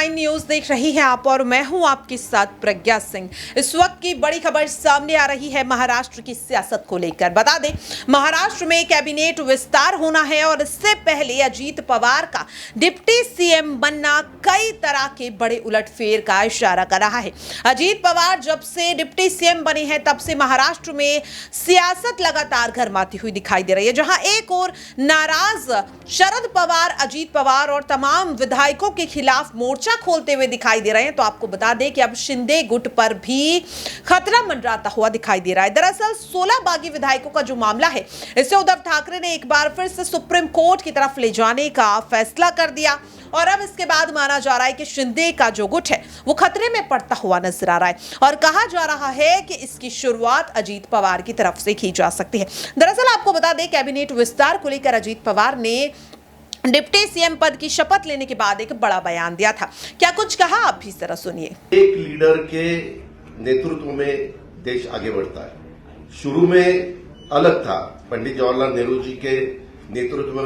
9 news देख रही हैं आप और मैं हूं आपके साथ प्रज्ञा सिंह। इस वक्त की बड़ी खबर सामने आ रही है महाराष्ट्र की सियासत को लेकर। बता दें, महाराष्ट्र में कैबिनेट विस्तार होना है और इससे पहले अजीत पवार का डिप्टी सीएम बनना कई तरह के बड़े उलटफेर का इशारा कर रहा है। अजीत पवार जब से डिप्टी सीएम बने हैं तब से महाराष्ट्र में सियासत लगातार गर्माती हुई दिखाई दे रही है, जहां एक और नाराज शरद पवार, अजीत पवार और तमाम विधायकों के खिलाफ मोर्चा खोलते हुए दिखाई दे रहे हैं। तो आपको बता दें कि अब शिंदे गुट पर भी खतरा मंडराता हुआ दिखाई दे रहा है। दरअसल 16 बागी विधायकों का जो मामला है, इसे उद्धव ठाकरे ने एक बार फिर से सुप्रीम कोर्ट की तरफ ले जाने का फैसला कर दिया और अब इसके बाद माना जा रहा है कि शिंदे का जो गुट है वो खतरे में पड़ता हुआ नजर आ रहा है और कहा जा रहा है कि इसकी शुरुआत अजीत पवार की तरफ से की जा सकती है। दरअसल आपको बता दें, कैबिनेट विस्तार को लेकर अजीत पवार ने डिप्टी सीएम पद की शपथ लेने के बाद एक बड़ा बयान दिया था। क्या कुछ कहा, आप भी जरा सुनिए। एक लीडर के नेतृत्व में देश आगे बढ़ता है। शुरू में अलग था, पंडित जवाहरलाल नेहरू जी के नेतृत्व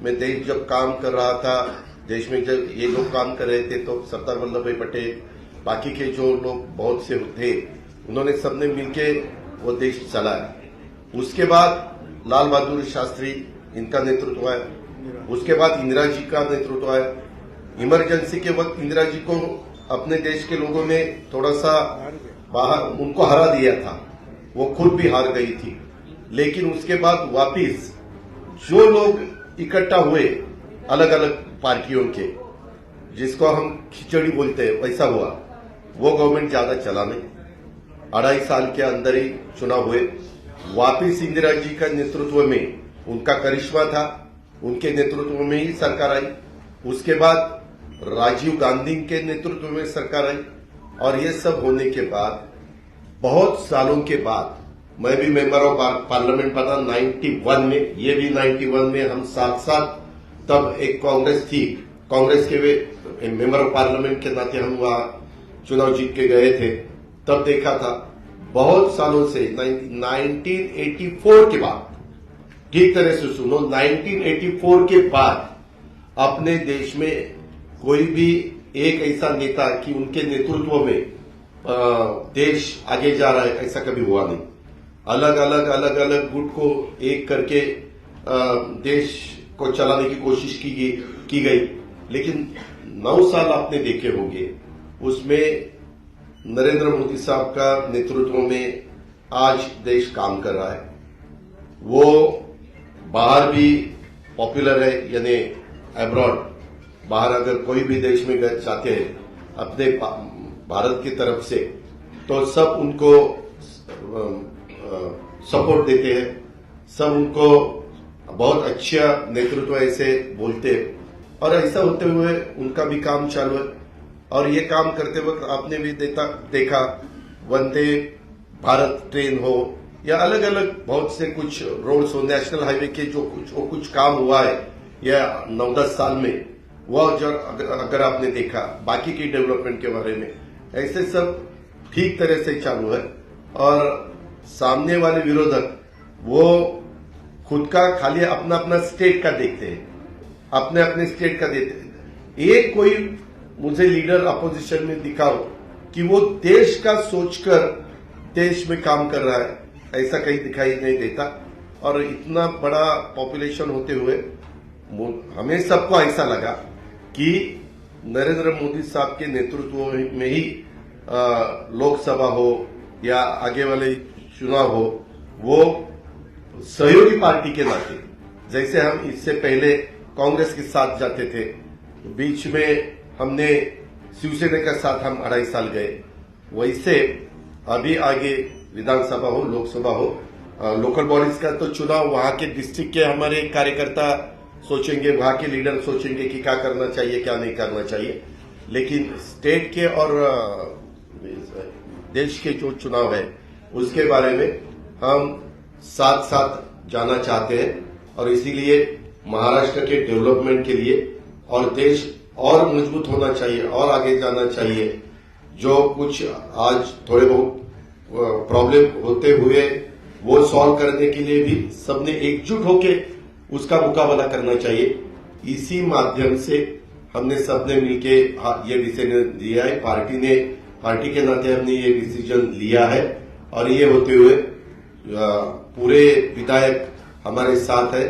में देश जब काम कर रहा था, देश में जब ये लोग काम कर रहे थे तो सरदार वल्लभ भाई पटेल, बाकी के जो लोग बहुत से थे, उन्होंने सबने मिलके वो देश चलाया। उसके बाद लाल बहादुर शास्त्री, इनका नेतृत्व है। उसके बाद इंदिरा जी का नेतृत्व आया। इमरजेंसी के वक्त इंदिरा जी को अपने देश के लोगों ने थोड़ा सा बाहर उनको हरा दिया था, वो खुद भी हार गई थी। लेकिन उसके बाद वापिस जो लोग इकट्ठा हुए अलग अलग पार्टियों के, जिसको हम खिचड़ी बोलते हैं, वैसा हुआ। वो गवर्नमेंट ज्यादा चला नहीं, 2.5 साल के अंदर ही चुनाव हुए। वापिस इंदिरा जी का नेतृत्व में उनका करिश्मा था, उनके नेतृत्व में ही सरकार आई। उसके बाद राजीव गांधी के नेतृत्व में सरकार आई और ये सब होने के बाद बहुत सालों के बाद मैं भी मेंबर ऑफ पार्लियामेंट बना 91 में, ये भी 91 में, हम साथ साथ, तब एक कांग्रेस थी, कांग्रेस के वे मेंबर ऑफ पार्लियामेंट के नाते हम वहां चुनाव जीत के गए थे। तब देखा था बहुत सालों से 1984 के बाद, ठीक तरह से सुनो, 1984 के बाद अपने देश में कोई भी एक ऐसा नेता कि उनके नेतृत्व में देश आगे जा रहा है, ऐसा कभी हुआ नहीं। अलग अलग गुट को एक करके देश को चलाने की कोशिश की गई। लेकिन 9 साल आपने देखे होंगे, उसमें नरेंद्र मोदी साहब का नेतृत्व में आज देश काम कर रहा है। वो बाहर भी पॉपुलर है, यानी अब्रॉड, बाहर अगर कोई भी देश में जाते हैं अपने भारत की तरफ से, तो सब उनको सपोर्ट देते हैं, सब उनको बहुत अच्छा नेतृत्व ऐसे बोलते हैं। और ऐसा होते हुए उनका भी काम चालू है। और ये काम करते वक्त आपने भी देखा वंदे भारत ट्रेन हो या अलग अलग बहुत से कुछ रोड्स हो, नेशनल हाईवे के जो कुछ काम हुआ है या 9-10 साल में, वह जो अगर आपने देखा, बाकी की डेवलपमेंट के बारे में, ऐसे सब ठीक तरह से चालू है। और सामने वाले विरोधक वो खुद का खाली अपना अपना स्टेट का देखते हैं, अपने अपने स्टेट का देखते हैं। एक कोई मुझे लीडर अपोजिशन में दिखाओ कि वो देश का सोचकर देश में काम कर रहा है, ऐसा कहीं दिखाई नहीं देता। और इतना बड़ा पॉपुलेशन होते हुए हमें सबको ऐसा लगा कि नरेंद्र मोदी साहब के नेतृत्व में ही लोकसभा हो या आगे वाले चुनाव हो, वो सहयोगी पार्टी के नाते, जैसे हम इससे पहले कांग्रेस के साथ जाते थे, बीच में हमने शिवसेना के साथ हम 2.5 साल गए, वैसे अभी आगे विधानसभा हो, लोकसभा हो, लोकल बॉडीज का तो चुनाव वहां के डिस्ट्रिक्ट के हमारे कार्यकर्ता सोचेंगे, वहां के लीडर सोचेंगे कि क्या करना चाहिए, क्या नहीं करना चाहिए। लेकिन स्टेट के और देश के जो चुनाव है उसके बारे में हम साथ साथ जाना चाहते हैं और इसीलिए महाराष्ट्र के डेवलपमेंट के लिए और देश और मजबूत होना चाहिए और आगे जाना चाहिए। जो कुछ आज थोड़े बहुत प्रॉब्लम होते हुए वो सॉल्व करने के लिए भी सबने एकजुट होकर उसका मुकाबला करना चाहिए। इसी माध्यम से हमने सबने मिलके ये डिसीजन लिया है। पार्टी के नाते हमने ये डिसीजन लिया है और ये होते हुए पूरे विधायक हमारे साथ है,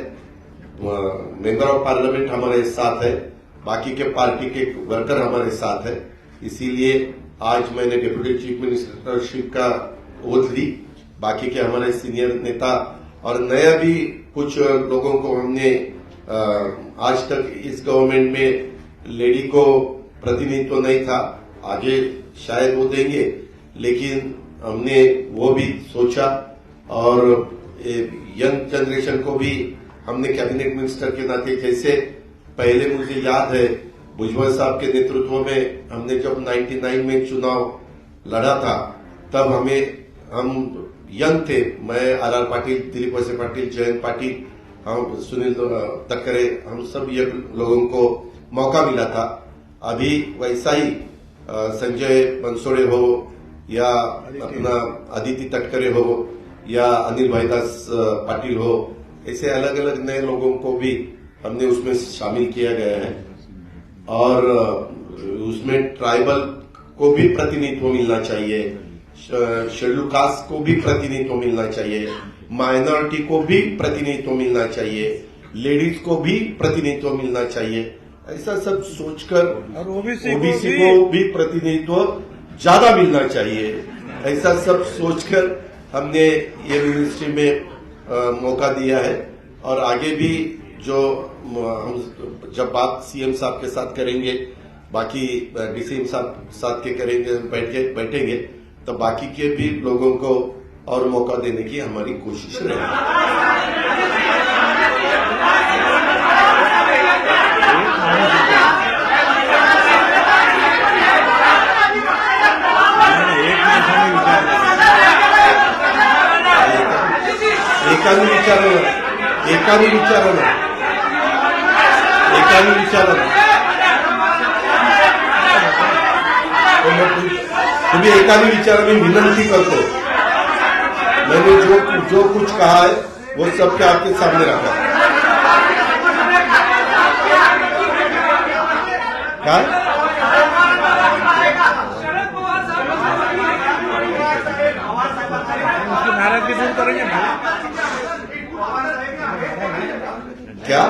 मेंबर ऑफ पार्लियामेंट हमारे साथ है, बाकी के पार्टी के वर्कर हमारे साथ है। इसीलिए आज मैंने डिप्टी चीफ मिनिस्टरशिप का ओथ ली। बाकी के हमारे सीनियर नेता और नया भी कुछ लोगों को हमने आज तक इस गवर्नमेंट में लेडी को प्रतिनिधित्व नहीं था, आगे शायद वो देंगे, लेकिन हमने वो भी सोचा और यंग जनरेशन को भी हमने कैबिनेट मिनिस्टर के नाते, जैसे पहले मुझे याद है भुजबल साहब के नेतृत्व में हमने जब 99 में चुनाव लड़ा था, तब हम यंग थे, मैं आर पाटिल, दिलीप वळसे पाटिल, जयंत पाटिल, हम सुनील तक्करे, हम सब ये लोगों को मौका मिला था। अभी वैसा ही संजय बनसोड़े हो या अपना अदिति तटकरे हो या अनिल भाईदास पाटिल हो, ऐसे अलग अलग नए लोगों को भी हमने उसमें शामिल किया गया है और उसमें ट्राइबल को भी प्रतिनिधित्व मिलना चाहिए, शेड्यूल कास्ट को भी प्रतिनिधित्व मिलना चाहिए, माइनॉरिटी को भी प्रतिनिधित्व मिलना चाहिए, लेडीज को भी प्रतिनिधित्व मिलना चाहिए। ऐसा सब सोचकर ओबीसी को भी प्रतिनिधित्व ज्यादा मिलना चाहिए, ऐसा सब सोचकर हमने ये मिनिस्ट्री में मौका दिया है और आगे भी जो हम जब बात सीएम साहब के साथ करेंगे, बाकी डीसीएम साहब साथ के करेंगे, बैठेंगे, तो बाकी के भी लोगों को और मौका देने की हमारी कोशिश रहेगी। एकाने विचारा तुम्ही एकाने विचारा, मी विनंती करतो, मैंने जो कुछ कहा है वो सबके आपके सामने रखा। क्या नाराजगी दूर करेंगे ना? क्या?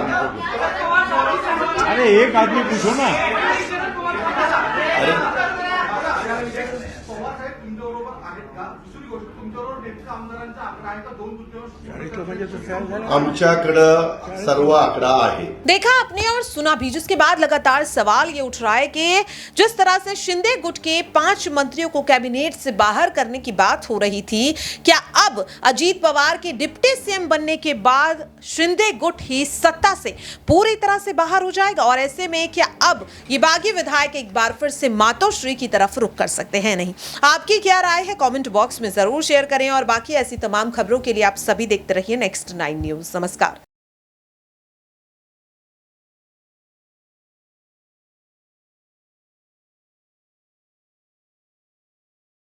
अरे एक आदमी पूछो ना। अरे आमच्याकडं सर्व आकडा आहे। देखा आपने और सुना भी, जिसके बाद लगातार सवाल ये उठ रहा है कि जिस तरह से शिंदे गुट के 5 मंत्रियों को कैबिनेट से बाहर करने की बात हो रही थी, क्या अब अजीत पवार के डिप्टी सीएम बनने के बाद शिंदे गुट ही सत्ता से पूरी तरह से बाहर हो जाएगा? और ऐसे में क्या अब ये बागी विधायक एक बार फिर से मातोश्री की तरफ रुख कर सकते हैं? नहीं, आपकी क्या राय है कमेंट बॉक्स में जरूर शेयर करें और बाकी ऐसी तमाम खबरों के लिए आप सभी देखते रहिए नेक्स्ट 9 न्यूज। नमस्कार।